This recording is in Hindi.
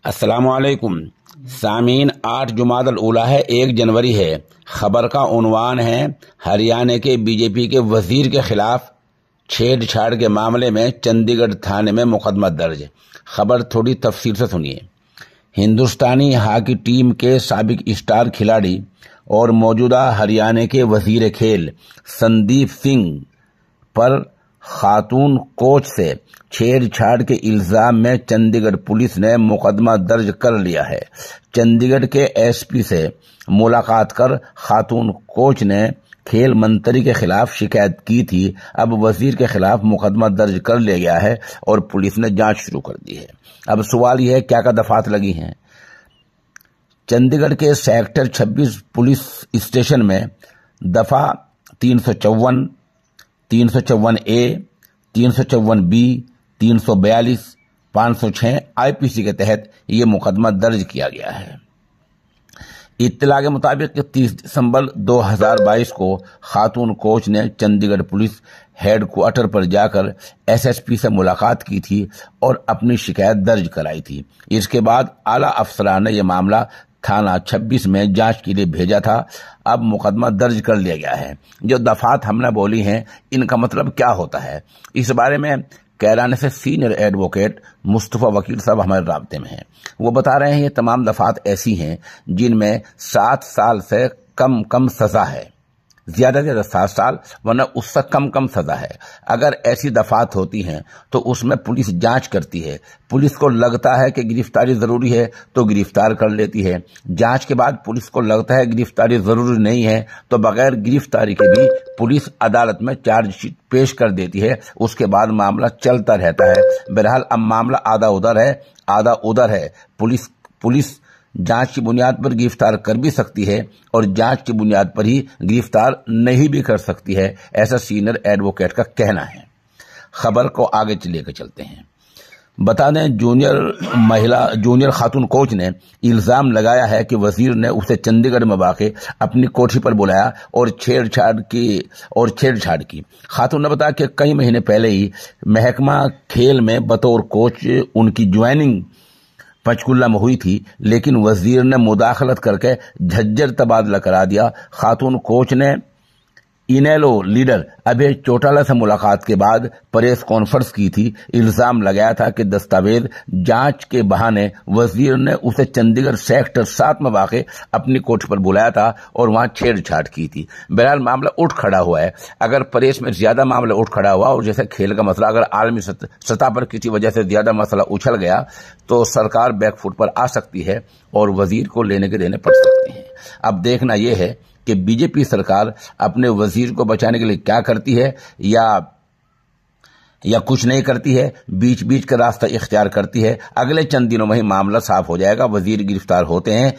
अस्सलामुअलैकुम सामीन। 8 जुमादल उला है, 1 जनवरी है। खबर का उन्वान है हरियाणा के बीजेपी के वजीर के खिलाफ छेड़छाड़ के मामले में चंडीगढ़ थाने में मुकदमा दर्ज। खबर थोड़ी तफसील से सुनिए। हिंदुस्तानी हॉकी टीम के साबिक स्टार खिलाड़ी और मौजूदा हरियाणा के वजीर खेल संदीप सिंह पर खातून कोच से छेड़छाड़ के इल्जाम में चंडीगढ़ पुलिस ने मुकदमा दर्ज कर लिया है। चंडीगढ़ के एसपी से मुलाकात कर खातून कोच ने खेल मंत्री के खिलाफ शिकायत की थी। अब वजीर के खिलाफ मुकदमा दर्ज कर लिया गया है और पुलिस ने जांच शुरू कर दी है। अब सवाल यह है क्या दफात लगी हैं। चंडीगढ़ के सेक्टर 26 पुलिस स्टेशन में दफा 354, 354A, 354B, 342, 506 आईपीसी के तहत ये मुकदमा दर्ज किया गया है। इत्तला के मुताबिक 30 दिसंबर 2022 को खातून कोच ने चंडीगढ़ पुलिस हेडक्वार्टर पर जाकर एसएसपी से मुलाकात की थी और अपनी शिकायत दर्ज कराई थी। इसके बाद आला अफसरान ने यह मामला थाना 26 में जांच के लिए भेजा था। अब मुकदमा दर्ज कर लिया गया है। जो दफात हमने बोली हैं इनका मतलब क्या होता है, इस बारे में कैराना से सीनियर एडवोकेट मुस्तफा वकील साहब हमारे राब्ते में हैं। वो बता रहे हैं ये तमाम दफात ऐसी हैं जिनमें 7 साल से कम सजा है, ज्यादा से ज्यादा 7 साल, वरना उससे कम सजा है। अगर ऐसी दफात होती हैं तो उसमें पुलिस जांच करती है। पुलिस को लगता है कि गिरफ्तारी जरूरी है तो गिरफ्तार कर लेती है। जांच के बाद पुलिस को लगता है गिरफ्तारी जरूरी नहीं है तो बगैर गिरफ्तारी के भी पुलिस अदालत में चार्जशीट पेश कर देती है। उसके बाद मामला चलता रहता है। बहरहाल अब मामला आधा उधर है आधा उधर है। पुलिस जांच की बुनियाद पर गिरफ्तार कर भी सकती है और जांच की बुनियाद पर ही गिरफ्तार नहीं भी कर सकती है, ऐसा सीनियर एडवोकेट का कहना है। खबर को आगे लेकर चलते हैं। बता दें जूनियर खातून कोच ने इल्जाम लगाया है कि वजीर ने उसे चंडीगढ़ में वाक़े अपनी कोठी पर बुलाया और छेड़छाड़ की। खातून ने बताया कि कई महीने पहले ही महकमा खेल में बतौर कोच उनकी ज्वाइनिंग पंचकुला में हुई थी, लेकिन वजीर ने मुदाखलत करके झज्जर तबादला करा दिया। खातून कोच ने इनेलो लीडर अभय चौटाला से मुलाकात के बाद प्रेस कॉन्फ्रेंस की थी। इल्जाम लगाया था कि दस्तावेज जांच के बहाने वजीर ने उसे चंडीगढ़ सेक्टर 7 में वाक़े अपनी कोठी पर बुलाया था और वहां छेड़छाड़ की थी। बहरहाल मामला उठ खड़ा हुआ है। अगर प्रेस में ज्यादा मामला उठ खड़ा हुआ और जैसे खेल का मसला अगर आलमी सतह पर किसी वजह से ज्यादा मसला उछल गया तो सरकार बैकफुट पर आ सकती है और वजीर को लेने के देने पड़ सकते हैं। अब देखना यह है कि बीजेपी सरकार अपने वजीर को बचाने के लिए क्या करती है या कुछ नहीं करती है, बीच का रास्ता इख्तियार करती है। अगले चंद दिनों में ही मामला साफ हो जाएगा। वजीर गिरफ्तार होते हैं